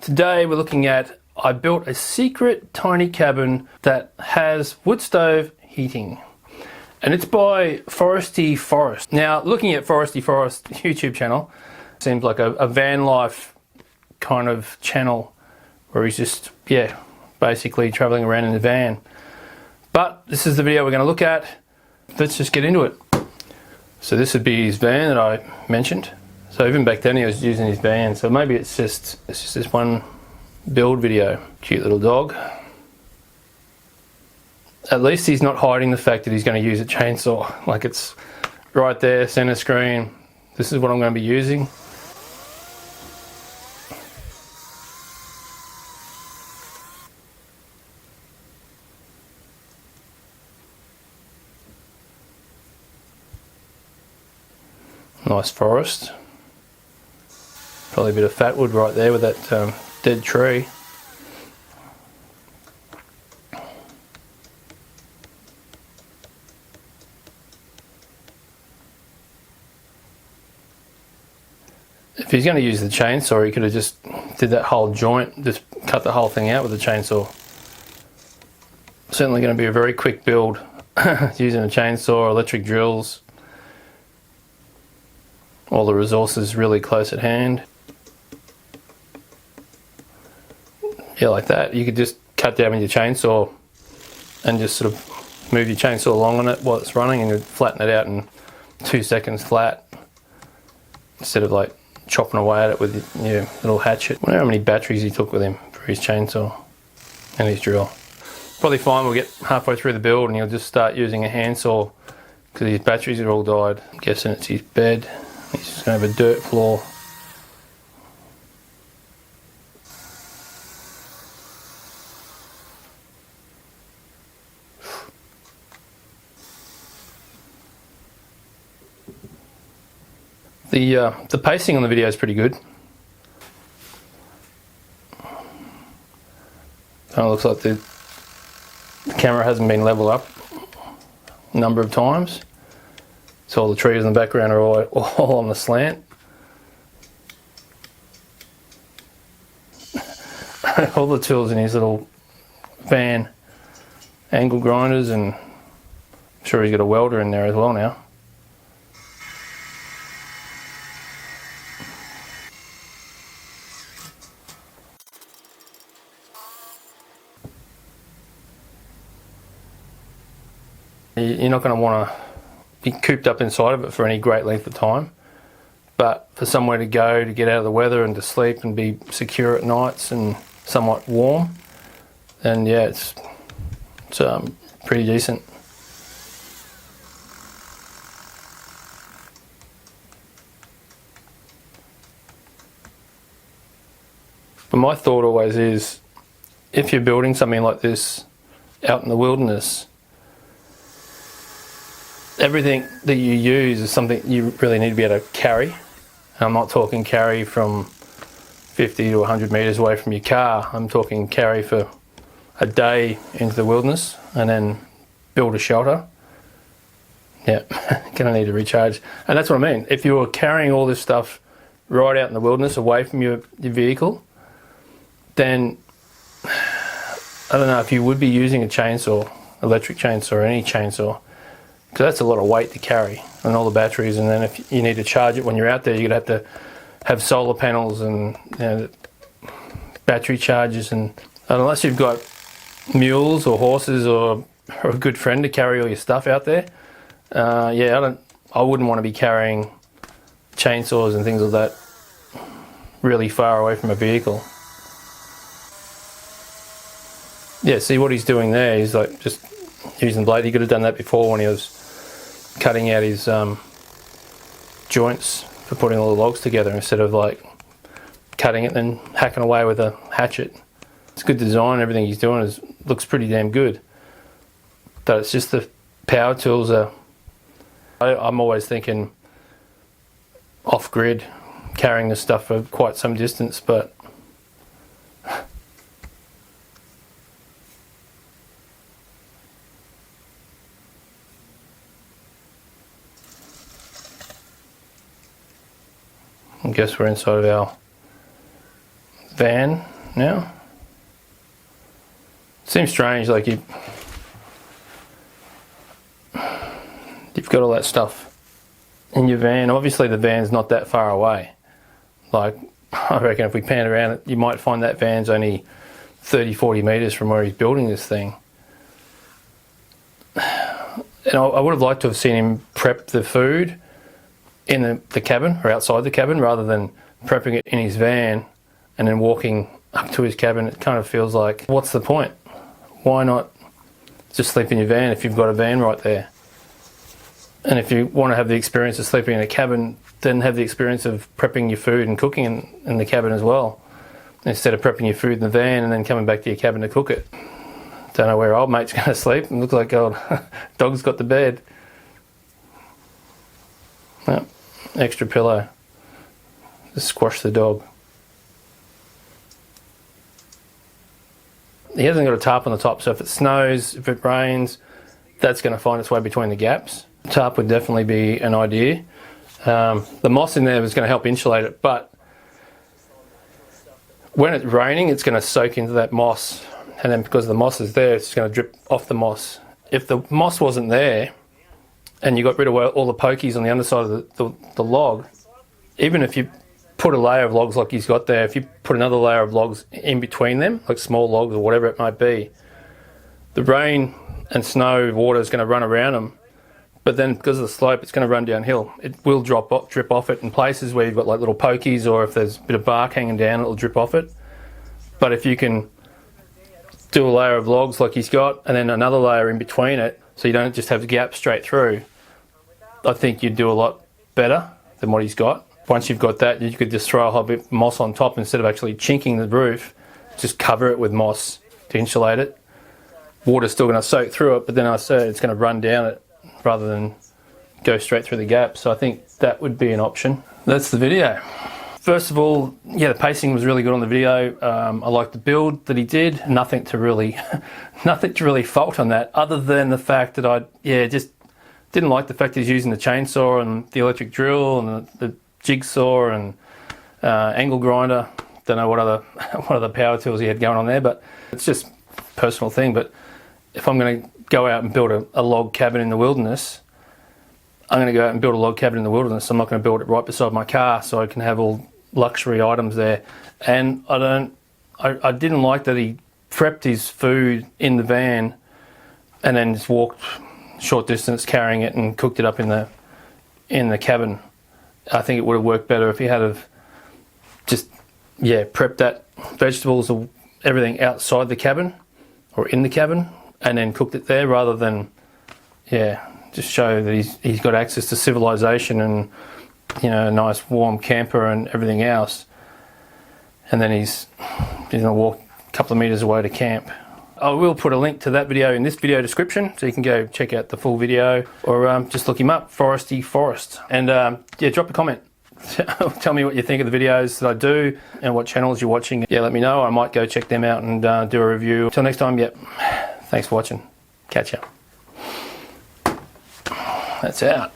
Today we're looking at, I built a secret tiny cabin that has wood stove heating. And it's by Foresty Forest. Now, looking at Foresty Forest YouTube channel, seems like a van life kind of channel where he's just, basically traveling around in a van. But this is the video we're going to look at. Let's just get into it. So this would be his van that I mentioned. So even back then he was using his van. So maybe it's just this one build video. Cute little dog. At least he's not hiding the fact that he's going to use a chainsaw. Like, it's right there, center screen. This is what I'm going to be using. Nice forest. Probably a bit of fat wood right there with that dead tree. If he's going to use the chainsaw, he could have just did that whole joint, just cut the whole thing out with the chainsaw. Certainly going to be a very quick build using a chainsaw, electric drills, all the resources really close at hand. Yeah, like that. You could just cut down with your chainsaw and just sort of move your chainsaw along on it while it's running, and you'd flatten it out in 2 seconds flat, instead of like chopping away at it with your little hatchet. I wonder how many batteries he took with him for his chainsaw and his drill. Probably fine, we'll get halfway through the build and he'll just start using a handsaw because his batteries are all died. I'm guessing it's his bed. He's just going to have a dirt floor. The pacing on the video is pretty good. Kind of looks like the camera hasn't been leveled up a number of times. So all the trees in the background are all on the slant. All the tools in his little van. Angle grinders, and I'm sure he's got a welder in there as well now. You're not going to want to be cooped up inside of it for any great length of time, but for somewhere to go, to get out of the weather and to sleep and be secure at nights and somewhat warm, then yeah, it's pretty decent. But my thought always is, if you're building something like this out in the wilderness, everything that you use is something you really need to be able to carry. And I'm not talking carry from 50 to 100 metres away from your car. I'm talking carry for a day into the wilderness and then build a shelter. Yeah, gonna need to recharge. And that's what I mean. If you're carrying all this stuff right out in the wilderness away from your vehicle, then I don't know if you would be using a chainsaw, electric chainsaw or any chainsaw, because that's a lot of weight to carry and all the batteries. And then if you need to charge it when you're out there, you're going to have to have solar panels and battery chargers. And unless you've got mules or horses or a good friend to carry all your stuff out there, I wouldn't want to be carrying chainsaws and things like that really far away from a vehicle. Yeah, see what he's doing there, he's like just using the blade. He could have done that before when he was cutting out his joints for putting all the logs together, instead of like cutting it and then hacking away with a hatchet. It's good design, everything he's doing looks pretty damn good. But it's just the power tools are, I'm always thinking off-grid, carrying this stuff for quite some distance, but I guess we're inside of our van now. Seems strange, like you've got all that stuff in your van. Obviously the van's not that far away. Like, I reckon if we pan around it, you might find that van's only 30-40 metres from where he's building this thing. And I would have liked to have seen him prep the food in the cabin or outside the cabin rather than prepping it in his van and then walking up to his cabin. It kind of feels like, what's the point? Why not just sleep in your van if you've got a van right there? And if you want to have the experience of sleeping in a cabin, then have the experience of prepping your food and cooking in the cabin as well, instead of prepping your food in the van and then coming back to your cabin to cook it. Don't know where old mate's going to sleep. It looks like old dog's got the bed. Oh, extra pillow. Just squash the dog. He hasn't got a tarp on the top, so if it snows, if it rains, that's going to find its way between the gaps. Tarp would definitely be an idea. The moss in there is going to help insulate it, but when it's raining, it's going to soak into that moss, and then because the moss is there, it's going to drip off the moss. If the moss wasn't there, and you got rid of all the pokies on the underside of the log, even if you put a layer of logs like he's got there, if you put another layer of logs in between them, like small logs or whatever it might be, the rain and snow water is going to run around them, but then because of the slope, it's going to run downhill. It will drip off it in places where you've got like little pokies, or if there's a bit of bark hanging down, it'll drip off it. But if you can do a layer of logs like he's got, and then another layer in between it, so you don't just have gaps straight through, I think you'd do a lot better than what he's got. Once you've got that, you could just throw a whole bit of moss on top instead of actually chinking the roof. Just cover it with moss to insulate it. Water's still going to soak through it, but then I say it's going to run down it rather than go straight through the gap. So I think that would be an option. That's the video. First of all, yeah, the pacing was really good on the video. I liked the build that he did. Nothing to really fault on that, other than the fact that I just didn't like the fact he's using the chainsaw and the electric drill and the jigsaw and angle grinder. Don't know what other power tools he had going on there, but it's just a personal thing. But if I'm going to go out and build a log cabin in the wilderness, I'm going to go out and build a log cabin in the wilderness. I'm not going to build it right beside my car so I can have all luxury items there. And I didn't like that he prepped his food in the van and then just walked short distance carrying it and cooked it up in the cabin. I think it would have worked better if he had have just prepped that vegetables or everything outside the cabin or in the cabin and then cooked it there, rather than just show that he's got access to civilization and, you know, a nice warm camper and everything else, and then he's going to walk a couple of metres away to camp. I will put a link to that video in this video description, so you can go check out the full video, or just look him up, Foresty Forest. And drop a comment. Tell me what you think of the videos that I do and what channels you're watching. Yeah, let me know. I might go check them out and do a review. Until next time, thanks for watching. Catch ya. That's out.